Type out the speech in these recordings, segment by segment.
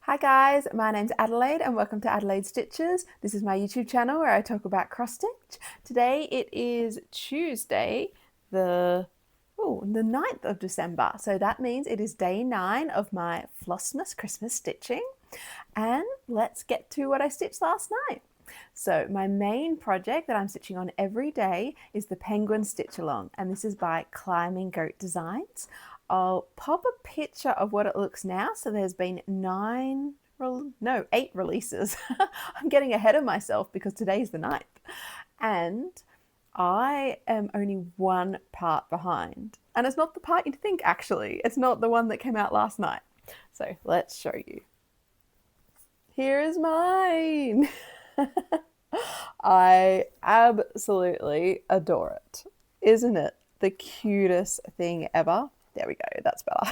Hi guys, my name's Adelaide and welcome to Adelaide Stitches. This is my YouTube channel where I talk about cross stitch. Today it is Tuesday, the 9th of December. So that means it is day 9 of my Flossmas Christmas stitching. And let's get to what I stitched last night. So my main project that I'm stitching on every day is the Penguin Stitchalong, and this is by Climbing Goat Designs. I'll pop a picture of what it looks now. So there's been 8 releases. I'm getting ahead of myself because today's the 9th. And I am only one part behind. And it's not the part you'd think, actually. It's not the one that came out last night. So let's show you. Here is mine. I absolutely adore it. Isn't it the cutest thing ever? There we go, that's better.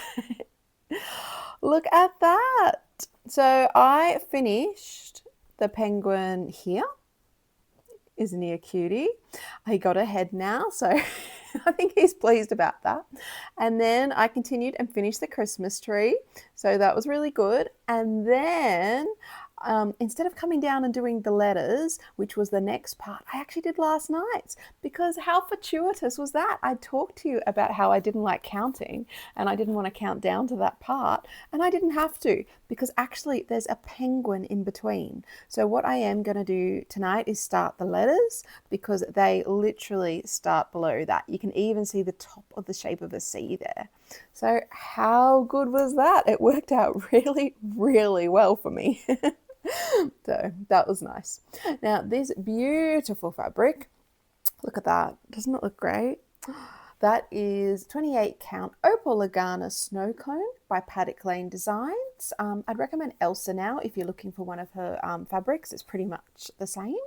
Look at that. So I finished the penguin here. Isn't he a cutie? He got a head now, so I think he's pleased about that. And then I continued and finished the Christmas tree. So that was really good. And then instead of coming down and doing the letters, which was the next part, I actually did last night's, because how fortuitous was that? I talked to you about how I didn't like counting and I didn't want to count down to that part, and I didn't have to because actually there's a penguin in between. So what I am going to do tonight is start the letters because they literally start below that. You can even see the top of the shape of a C there. So how good was that? It worked out really, really well for me. So that was nice. Now this beautiful fabric, look at that. Doesn't it look great? That is 28 count Opal Lugana Snowcone by Paddock Lane Designs. I'd recommend Elsa now if you're looking for one of her fabrics. It's pretty much the same.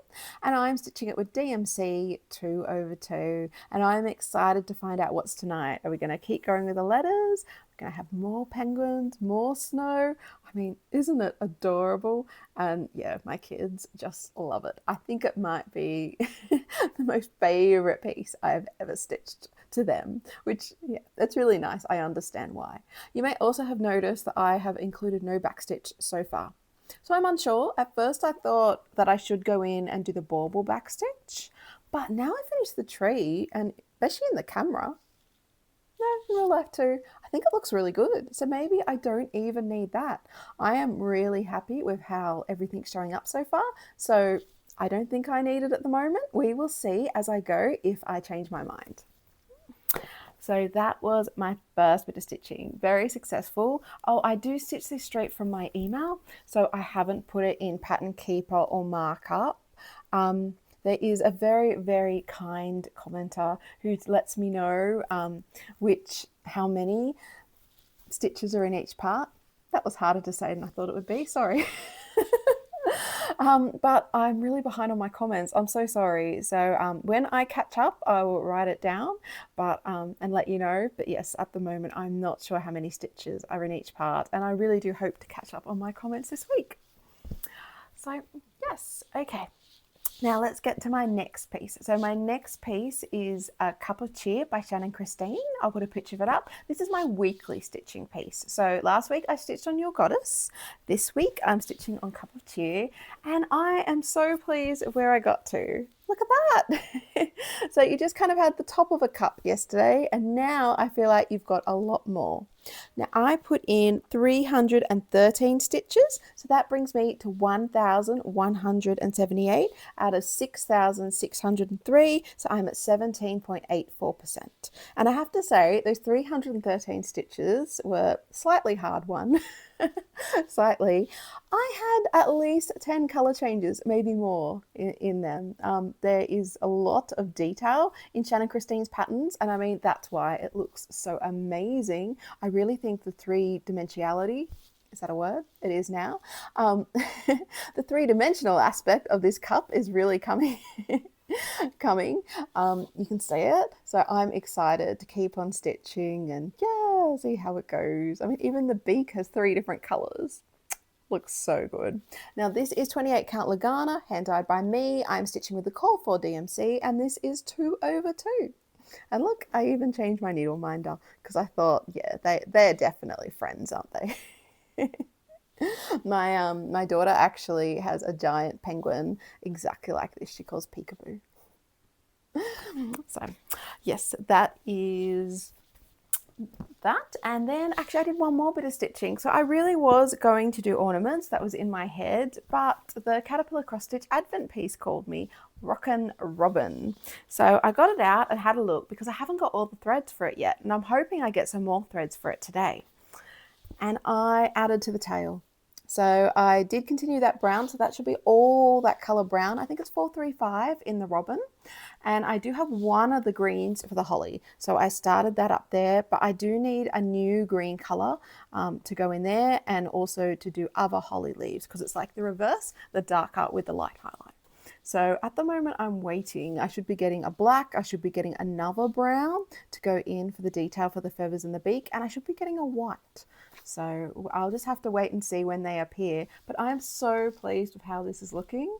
And I'm stitching it with DMC 2/2. And I'm excited to find out what's tonight. Are we going to keep going with the letters? We're going to have more penguins, more snow. I mean, isn't it adorable? And yeah, my kids just love it. I think it might be the most favorite piece I've ever stitched to them, which, yeah, that's really nice. I understand why. You may also have noticed that I have included no backstitch so far. So I'm unsure. At first I thought that I should go in and do the bauble backstitch, but now I finished the tree, and especially in the camera, no, in real life too, I think it looks really good. So maybe I don't even need that. I am really happy with how everything's showing up so far. So I don't think I need it at the moment. We will see as I go if I change my mind. So that was my first bit of stitching. Very successful. Oh, I do stitch this straight from my email, so I haven't put it in Pattern Keeper or Markup. There is a very, very kind commenter who lets me know how many stitches are in each part. That was harder to say than I thought it would be, sorry. But I'm really behind on my comments. I'm so sorry. So when I catch up, I will write it down, and let you know. But yes, at the moment, I'm not sure how many stitches are in each part, and I really do hope to catch up on my comments this week. So yes, okay. Now let's get to my next piece. So my next piece is A Cup of Cheer by Shannon Christine. I'll put a picture of it up. This is my weekly stitching piece. So last week I stitched on Your Goddess. This week I'm stitching on Cup of Cheer, and I am so pleased with where I got to. Look at that. So you just kind of had the top of a cup yesterday, and now I feel like you've got a lot more. Now I put in 313 stitches, so that brings me to 1,178 out of 6,603, so I'm at 17.84%. And I have to say, those 313 stitches were slightly hard won. Slightly. I had at least 10 colour changes, maybe more in them. There is a lot of detail in Shannon Christine's patterns, and I mean, that's why it looks so amazing. I really think the three-dimensionality, is that a word? It is now. The three-dimensional aspect of this cup is really coming. You can see it, so I'm excited to keep on stitching and yeah, see how it goes. I mean, even the beak has 3 different colors. Looks so good. Now this is 28 count Lugana, hand dyed by me. I'm stitching with the Call for DMC, and this is 2/2. And look, I even changed my needle minder because I thought, yeah, they're definitely friends, aren't they? My daughter actually has a giant penguin exactly like this. She calls Peekaboo. So yes, that is that. And then actually I did one more bit of stitching. So I really was going to do ornaments, that was in my head, but the Caterpillar Cross Stitch Advent piece called me Rockin' Robin. So I got it out and had a look because I haven't got all the threads for it yet, and I'm hoping I get some more threads for it today. And I added to the tail. So I did continue that brown, so that should be all that colour brown. I think it's 435 in the robin. And I do have one of the greens for the holly. So I started that up there, but I do need a new green colour to go in there, and also to do other holly leaves because it's like the reverse, the darker with the light highlight. So at the moment I'm waiting. I should be getting a black, I should be getting another brown to go in for the detail for the feathers and the beak, and I should be getting a white. So I'll just have to wait and see when they appear. But I am so pleased with how this is looking.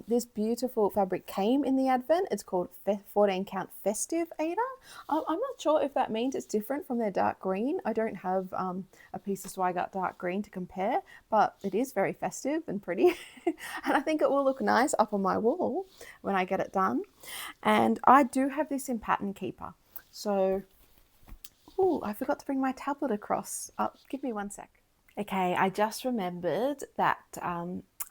This beautiful fabric came in the Advent. It's called 14 Count Festive, Aida. I'm not sure if that means it's different from their dark green. I don't have a piece of Swigart dark green to compare, but it is very festive and pretty. And I think it will look nice up on my wall when I get it done. And I do have this in Pattern Keeper. So oh, I forgot to bring my tablet across. Give me one sec. Okay, I just remembered that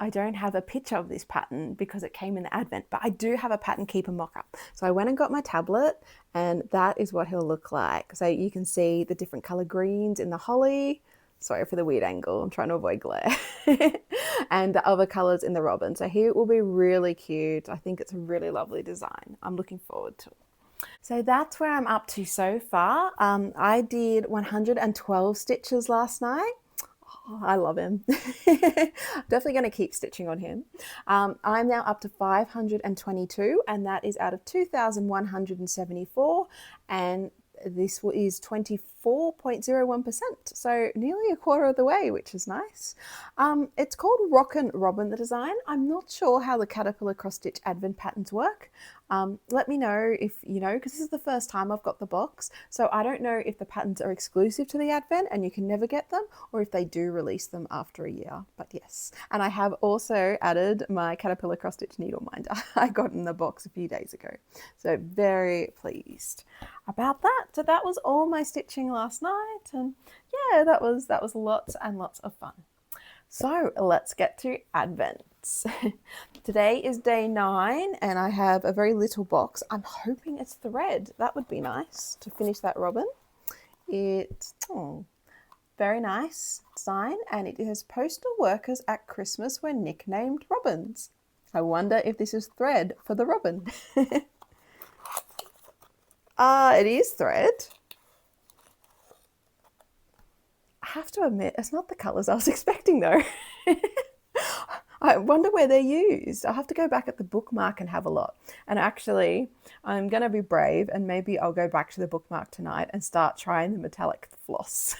I don't have a picture of this pattern because it came in the Advent, but I do have a Pattern Keeper mock-up. So I went and got my tablet, and that is what he'll look like. So you can see the different colour greens in the holly. Sorry for the weird angle, I'm trying to avoid glare. And the other colours in the robin. So here it will be really cute. I think it's a really lovely design. I'm looking forward to it. So that's where I'm up to so far. I did 112 stitches last night. Oh, I love him. Definitely going to keep stitching on him. I'm now up to 522, and that is out of 2,174, and this is 24.01%, so nearly a quarter of the way, which is nice. It's called Rockin' Robin, the design. I'm not sure how the Caterpillar Cross Stitch Advent patterns work. Let me know if you know, because this is the first time I've got the box, so I don't know if the patterns are exclusive to the Advent and you can never get them, or if they do release them after a year. But yes, and I have also added my Caterpillar Cross Stitch needle minder I got in the box a few days ago, so very pleased about that. So that was all my stitching last night, and yeah, that was lots and lots of fun. So let's get to Advents. Today is day 9, and I have a very little box. I'm hoping it's thread. That would be nice to finish that robin. It's very nice design, and it has postal workers at Christmas were nicknamed robins. I wonder if this is thread for the robin. It is thread. I have to admit, it's not the colours I was expecting though. I wonder where they're used. I'll have to go back at the bookmark and have a look. And actually, I'm going to be brave, and maybe I'll go back to the bookmark tonight and start trying the metallic floss.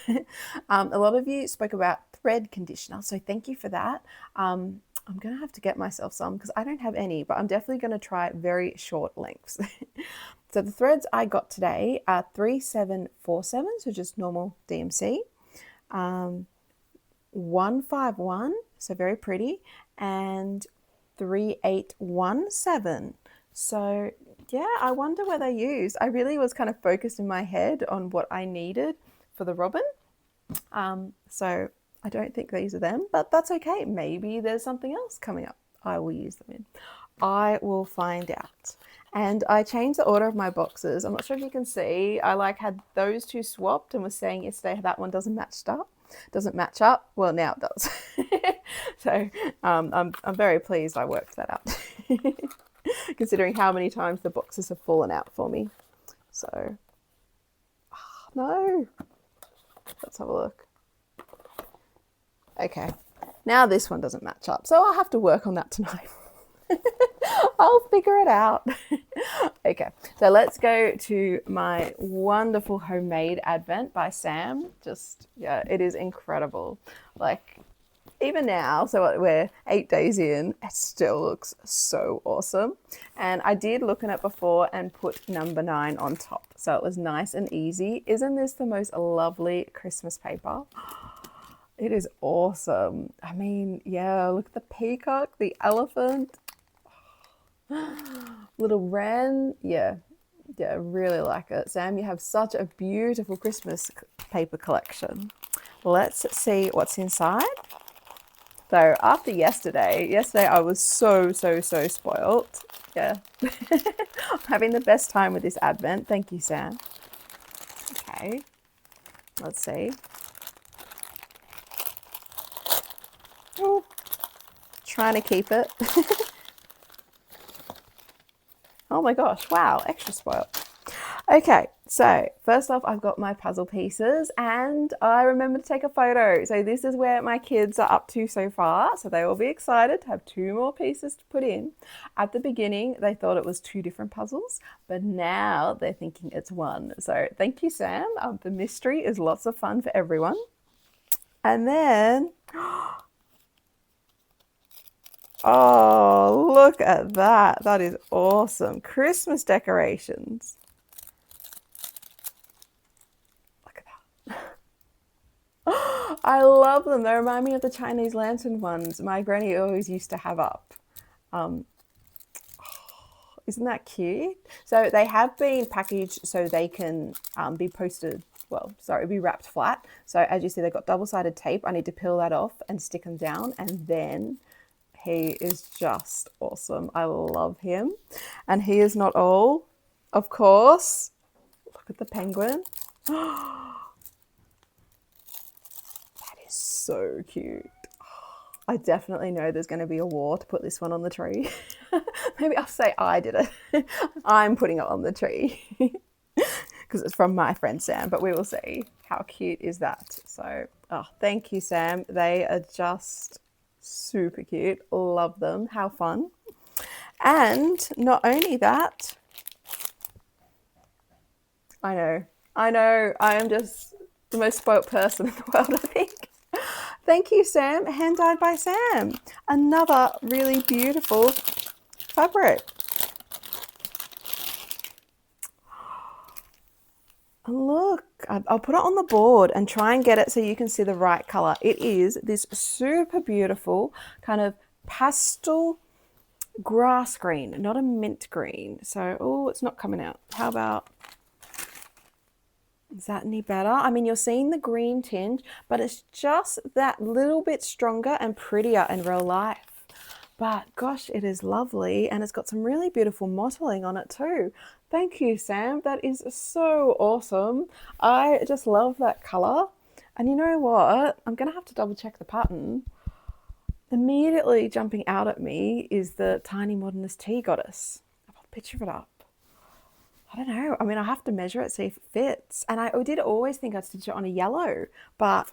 A lot of you spoke about thread conditioner, so thank you for that. I'm going to have to get myself some because I don't have any, but I'm definitely going to try very short lengths. So the threads I got today are 3747, so just normal DMC. 151, so very pretty, and 3817. So yeah, I wonder where they're used. I really was kind of focused in my head on what I needed for the robin. So I don't think these are them, but that's okay. Maybe there's something else coming up I will use them in. I will find out. And I changed the order of my boxes. I'm not sure if you can see. I had those two swapped and was saying yesterday that one doesn't match up. Well, now it does. So I'm very pleased I worked that out, considering how many times the boxes have fallen out for me. So no, let's have a look. Okay, now this one doesn't match up, so I'll have to work on that tonight. I'll figure it out. Okay, so let's go to my wonderful homemade Advent by Sam. Yeah, it is incredible. Like, even now, so we're 8 days in, it still looks so awesome. And I did look at it before and put number 9 on top, so it was nice and easy. Isn't this the most lovely Christmas paper? It is awesome. I mean, yeah, look at the peacock, the elephant, little wren. Yeah, yeah, really like it. Sam, you have such a beautiful Christmas paper collection. Let's see what's inside. So after yesterday I was so spoilt. Yeah. I'm having the best time with this advent. Thank you, Sam. Okay. Let's see. Oh, trying to keep it. Oh my gosh, wow, extra spoiled. Okay, so first off, I've got my puzzle pieces and I remember to take a photo. So this is where my kids are up to so far. So they will be excited to have 2 more pieces to put in. At the beginning, they thought it was 2 different puzzles, but now they're thinking it's one. So thank you, Sam. The mystery is lots of fun for everyone. And then, oh, look at that. That is awesome. Christmas decorations. I love them. They remind me of the Chinese lantern ones my granny always used to have up. Isn't that cute? So they have been packaged so they can be posted, be wrapped flat. So as you see, they've got double-sided tape. I need to peel that off and stick them down. And then he is just awesome. I love him. And he is not all, of course. Look at the penguin. So cute. I definitely know there's going to be a war to put this one on the tree. Maybe I'll say I did it. I'm putting it on the tree because it's from my friend Sam, but we will see. How cute is that? So, oh, thank you, Sam. They are just super cute. Love them. How fun. And not only that, I know, I am just the most spoilt person in the world, I think. Thank you, Sam. Hand dyed by Sam. Another really beautiful fabric. And look, I'll put it on the board and try and get it so you can see the right color. It is this super beautiful kind of pastel grass green, not a mint green. So, oh, it's not coming out. How about, is that any better? I mean, you're seeing the green tinge, but it's just that little bit stronger and prettier in real life. But gosh, it is lovely. And it's got some really beautiful mottling on it too. Thank you, Sam. That is so awesome. I just love that color. And you know what? I'm going to have to double check the pattern. Immediately jumping out at me is the Tiny Modernist Tea Goddess. I'll put a picture of it up. I don't know. I mean, I have to measure it, see if it fits. And I did always think I'd stitch it on a yellow, but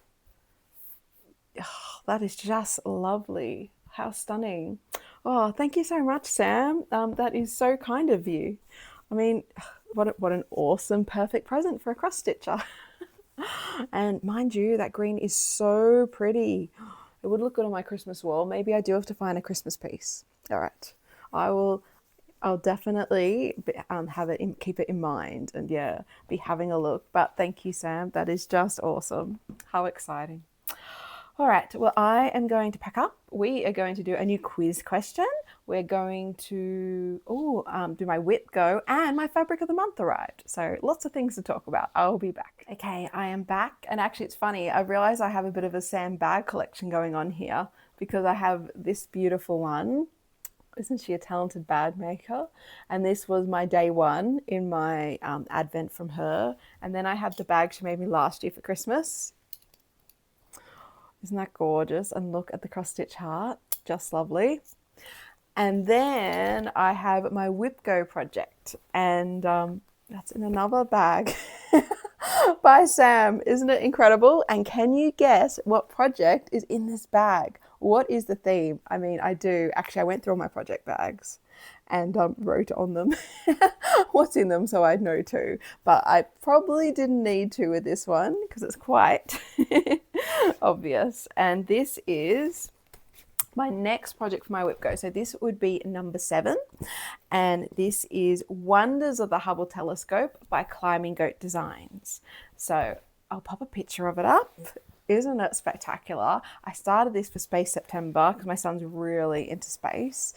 oh, that is just lovely. How stunning. Oh, thank you so much, Sam. That is so kind of you. I mean, what an awesome, perfect present for a cross stitcher. And mind you, that green is so pretty. It would look good on my Christmas wall. Maybe I do have to find a Christmas piece. All right. I'll definitely have it keep it in mind and yeah, be having a look. But thank you, Sam. That is just awesome. How exciting. All right, well, I am going to pack up. We are going to do a new quiz question. We're going to do my WhipGo, and my fabric of the month arrived. So lots of things to talk about. I'll be back. Okay, I am back. And actually, it's funny. I realized I have a bit of a Sam bag collection going on here because I have this beautiful one. Isn't she a talented bag maker? And this was my day one in my advent from her. And then I have the bag she made me last year for Christmas. Isn't that gorgeous? And look at the cross stitch heart, just lovely. And then I have my WhipGo project, and that's in another bag by Sam. Isn't it incredible? And can you guess what project is in this bag? What is the theme? I mean, I do. Actually, I went through all my project bags and wrote on them what's in them so I'd know too. But I probably didn't need to with this one because it's quite obvious. And this is my next project for my WhipGo. So this would be number 7. And this is Wonders of the Hubble Telescope by Climbing Goat Designs. So I'll pop a picture of it up. Isn't it spectacular? I started this for Space September because my son's really into space.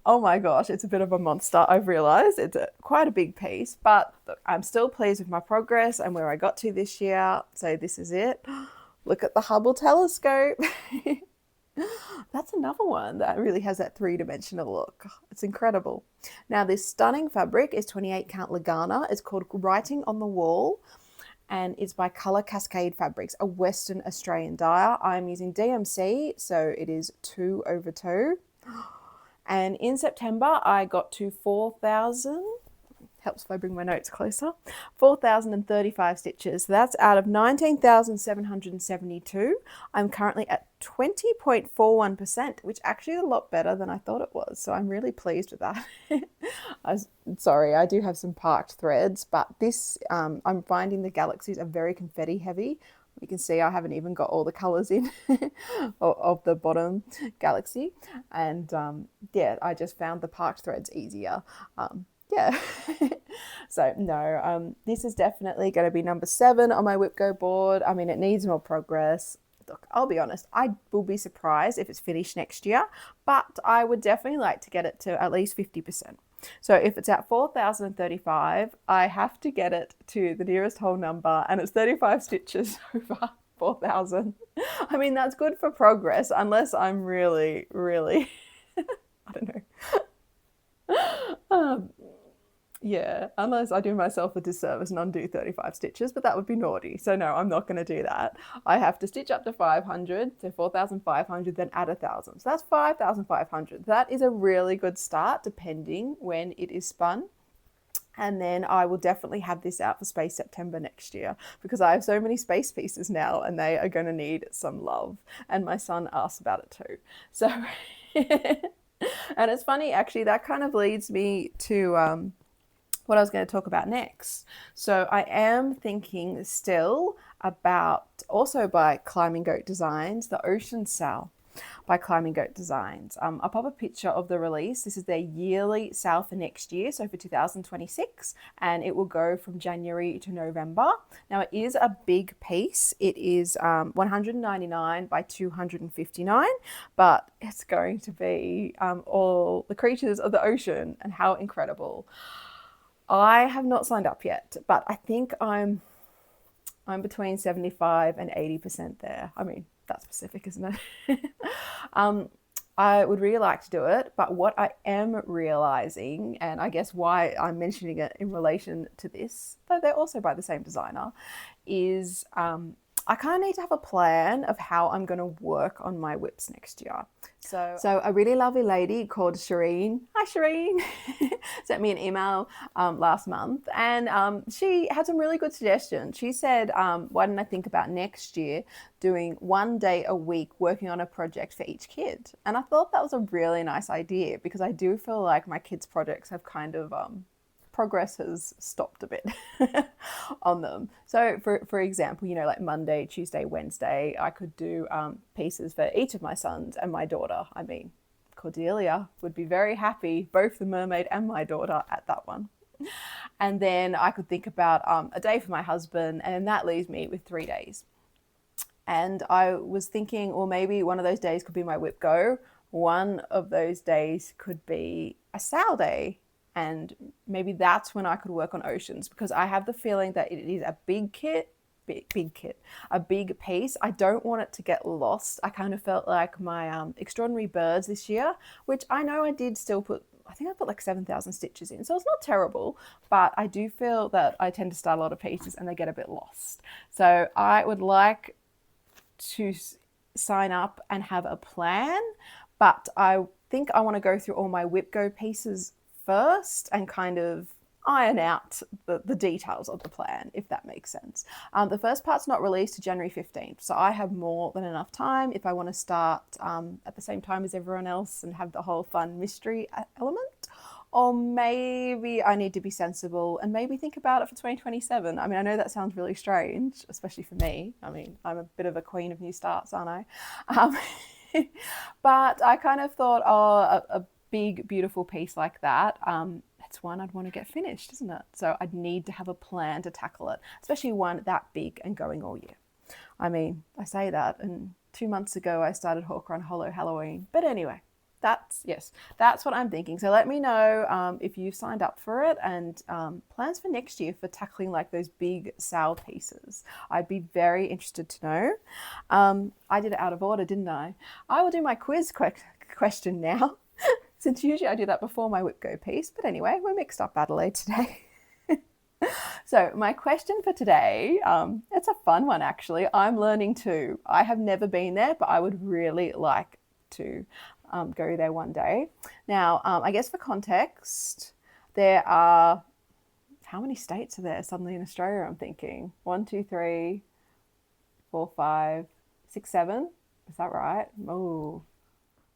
Oh my gosh, it's a bit of a monster. I've realized it's quite a big piece, but I'm still pleased with my progress and where I got to this year. So this is it. Look at the Hubble telescope. That's another one that really has that three-dimensional look. It's incredible. Now this stunning fabric is 28 count Lugana. It's called Writing on the Wall, and it's by Colour Cascade Fabrics, a Western Australian dyer. I'm using DMC, so it is 2/2. And in September, I got to 4,000, helps if I bring my notes closer, 4,035 stitches. That's out of 19,772. I'm currently at 20.41%, which actually is a lot better than I thought it was. So I'm really pleased with that. Sorry, I do have some parked threads, but this, I'm finding the galaxies are very confetti heavy. You can see I haven't even got all the colours in of the bottom galaxy. And yeah, I just found the parked threads easier. Yeah. So no, this is definitely going to be number 7 on my WhipGo board. I mean, it needs more progress. Look, I'll be honest, I will be surprised if it's finished next year, but I would definitely like to get it to at least 50%. So if it's at 4,035, I have to get it to the nearest whole number, and it's 35 stitches over 4,000. I mean, that's good for progress, unless I'm really, really, I don't know. Yeah, unless I do myself a disservice and undo 35 stitches, but that would be naughty. So no, I'm not going to do that. I have to stitch up to 500, so 4,500, then add 1,000. So that's 5,500. That is a really good start, depending when it is spun. And then I will definitely have this out for Space September next year, because I have so many space pieces now and they are going to need some love. And my son asked about it too. So, and it's funny, actually, that kind of leads me to what I was going to talk about next. So I am thinking still about, also by Climbing Goat Designs, the Ocean Sale by Climbing Goat Designs. I'll pop a picture of the release. This is their yearly sale for next year, so for 2026, and it will go from January to November. Now it is a big piece. It is 199 by 259, but it's going to be all the creatures of the ocean, and how incredible. I have not signed up yet, but I think I'm between 75 and 80% there. I mean, that's specific, isn't it? I would really like to do it, but what I am realizing, and I guess why I'm mentioning it in relation to this, though they're also by the same designer, is I kind of need to have a plan of how I'm going to work on my whips next year. So a really lovely lady called Shireen, hi Shireen, sent me an email last month, and she had some really good suggestions. She said, why don't I think about next year doing 1 day a week working on a project for each kid? And I thought that was a really nice idea, because I do feel like my kids' projects have kind of progress has stopped a bit on them. So for example, you know, like Monday, Tuesday, Wednesday, I could do pieces for each of my sons and my daughter. I mean, Cordelia would be very happy, both the mermaid and my daughter, at that one. And then I could think about a day for my husband, and that leaves me with 3 days. And I was thinking, well, maybe one of those days could be my WhipGo. One of those days could be a sale day. And maybe that's when I could work on oceans, because I have the feeling that it is a big piece. I don't want it to get lost. I kind of felt like my Extraordinary Birds this year, which I know I did still put, I think I put like 7,000 stitches in. So it's not terrible, but I do feel that I tend to start a lot of pieces and they get a bit lost. So I would like to sign up and have a plan, but I think I want to go through all my WhipGo pieces first and kind of iron out the details of the plan, if that makes sense. The first part's not released to January 15th, so I have more than enough time if I want to start at the same time as everyone else and have the whole fun mystery element. Or maybe I need to be sensible and maybe think about it for 2027. I mean, I know that sounds really strange, especially for me. I mean, I'm a bit of a queen of new starts, aren't I? But I kind of thought, a big, beautiful piece like that, it's one I'd want to get finished, isn't it? So I'd need to have a plan to tackle it, especially one that big and going all year. I mean, I say that, and 2 months ago I started Hawk Run Hollow Halloween. But anyway, that's what I'm thinking. So let me know if you've signed up for it, and plans for next year for tackling like those big sale pieces. I'd be very interested to know. I did it out of order, didn't I? I will do my quiz question now, since usually I do that before my WhipGo piece. But anyway, we're mixed up, Adelaide, today. So my question for today, it's a fun one actually. I'm learning too. I have never been there, but I would really like to go there one day. Now, I guess for context, there are, how many states are there suddenly in Australia? I'm thinking 1, 2, 3, 4, 5, 6, 7. Is that right? Oh,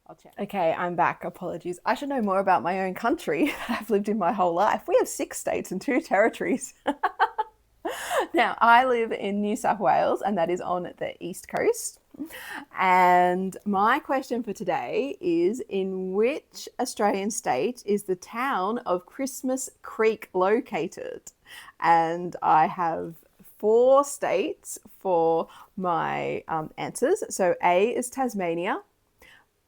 I'll check. Okay, I'm back. Apologies. I should know more about my own country that I've lived in my whole life. We have 6 states and 2 territories. Now, I live in New South Wales, and that is on the east coast. And my question for today is, in which Australian state is the town of Christmas Creek located? And I have 4 states for my answers. So A is Tasmania,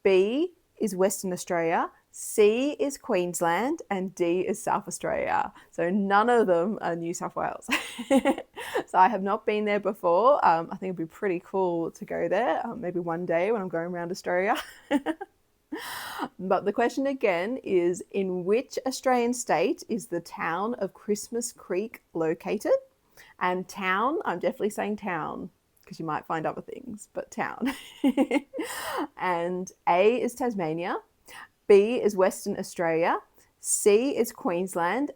B is Western Australia, C is Queensland, and D is South Australia. So none of them are New South Wales. So I have not been there before. I think it'd be pretty cool to go there, maybe one day when I'm going around Australia. But the question again is, in which Australian state is the town of Christmas Creek located? And town, I'm definitely saying town, because you might find other things, but town. And A is Tasmania, B is Western Australia, C is Queensland,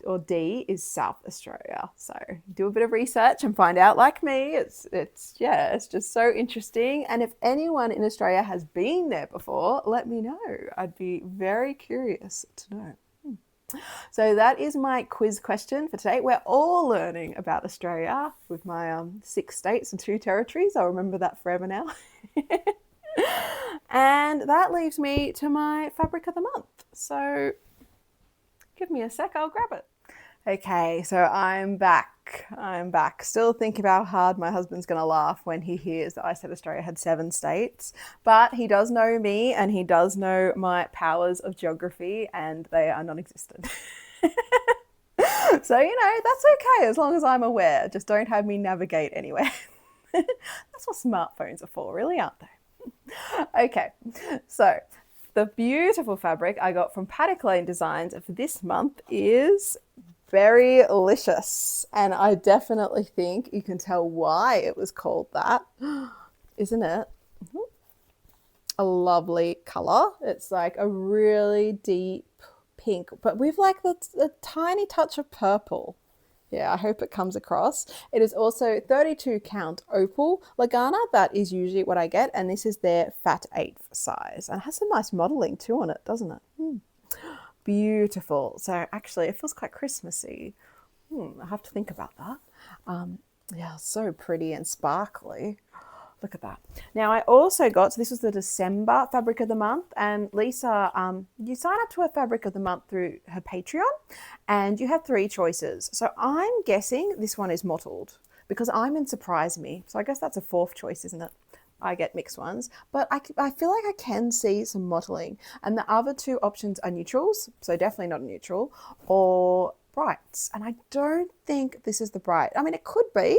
or D is South Australia. So do a bit of research and find out, like me. It's just so interesting. And if anyone in Australia has been there before, let me know. I'd be very curious to know. So that is my quiz question for today. We're all learning about Australia with my 6 states and 2 territories. I'll remember that forever now. And that leaves me to my fabric of the month. So give me a sec, I'll grab it. Okay, so I'm back. Still thinking about how hard my husband's going to laugh when he hears that I said Australia had 7 states. But he does know me, and he does know my powers of geography, and they are non-existent. So, that's okay as long as I'm aware. Just don't have me navigate anywhere. That's what smartphones are for, really, aren't they? Okay, so the beautiful fabric I got from Paddock Lane Designs for this month is Berrylicious, and I definitely think you can tell why it was called that, isn't it? A lovely color. It's like a really deep pink, but with like a tiny touch of purple. Yeah, I hope it comes across. It is also 32 count Opal Lugana. That is usually what I get, and this is their fat 8 size. And it has some nice modelling too on it, doesn't it? Beautiful. So actually it feels quite Christmassy. I have to think about that. Yeah, so pretty and sparkly. Look at that. Now I also got, so this was the December fabric of the month, and Lisa, you sign up to a fabric of the month through her Patreon, and you have 3 choices. So I'm guessing this one is mottled because I'm in Surprise Me. So I guess that's a 4th choice, isn't it? I get mixed ones, but I feel like I can see some mottling. And the other 2 options are neutrals, so definitely not a neutral, or brights. And I don't think this is the bright. I mean, it could be,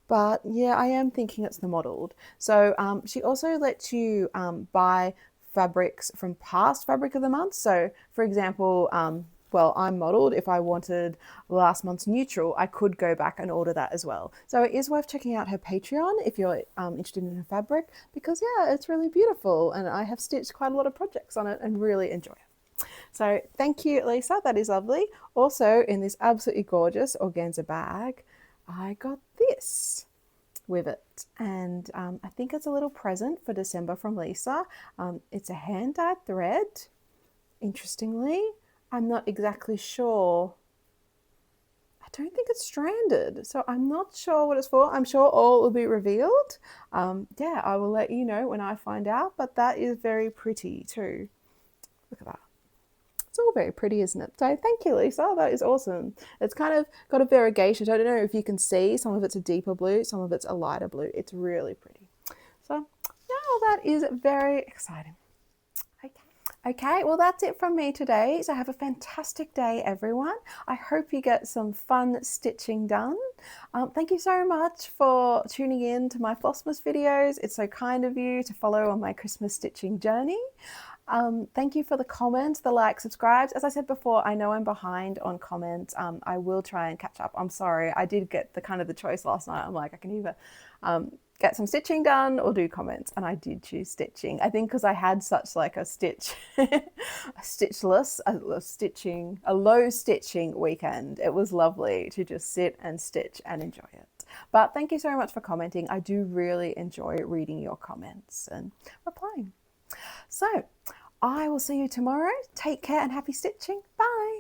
but yeah, I am thinking it's the mottled. So she also lets you buy fabrics from past fabric of the month. So for example, well, I'm mottled. If I wanted last month's neutral, I could go back and order that as well. So it is worth checking out her Patreon if you're interested in her fabric, because yeah, it's really beautiful, and I have stitched quite a lot of projects on it and really enjoy it. So thank you, Lisa. That is lovely. Also, in this absolutely gorgeous organza bag, I got this with it, and I think it's a little present for December from Lisa. It's a hand-dyed thread. Interestingly, I'm not exactly sure. I don't think it's stranded, so I'm not sure what it's for. I'm sure all will be revealed. Yeah, I will let you know when I find out, but that is very pretty too. Look at that. It's all very pretty, isn't it? So thank you, Lisa. That is awesome. It's kind of got a variegation. I don't know if you can see. Some of it's a deeper blue, some of it's a lighter blue. It's really pretty. So yeah, that is very exciting. Okay, well, that's it from me today. So have a fantastic day, everyone. I hope you get some fun stitching done. Thank you so much for tuning in to my Flossmas videos. It's so kind of you to follow on my Christmas stitching journey. Thank you for the comments, the likes, subscribes. As I said before, I know I'm behind on comments. I will try and catch up. I'm sorry. I did get the choice last night. I'm like, I can either get some stitching done or do comments, and I did choose stitching. I think because I had such like a stitch, a low stitching weekend. It was lovely to just sit and stitch and enjoy it. But thank you so much for commenting. I do really enjoy reading your comments and replying. So I will see you tomorrow. Take care and happy stitching. Bye.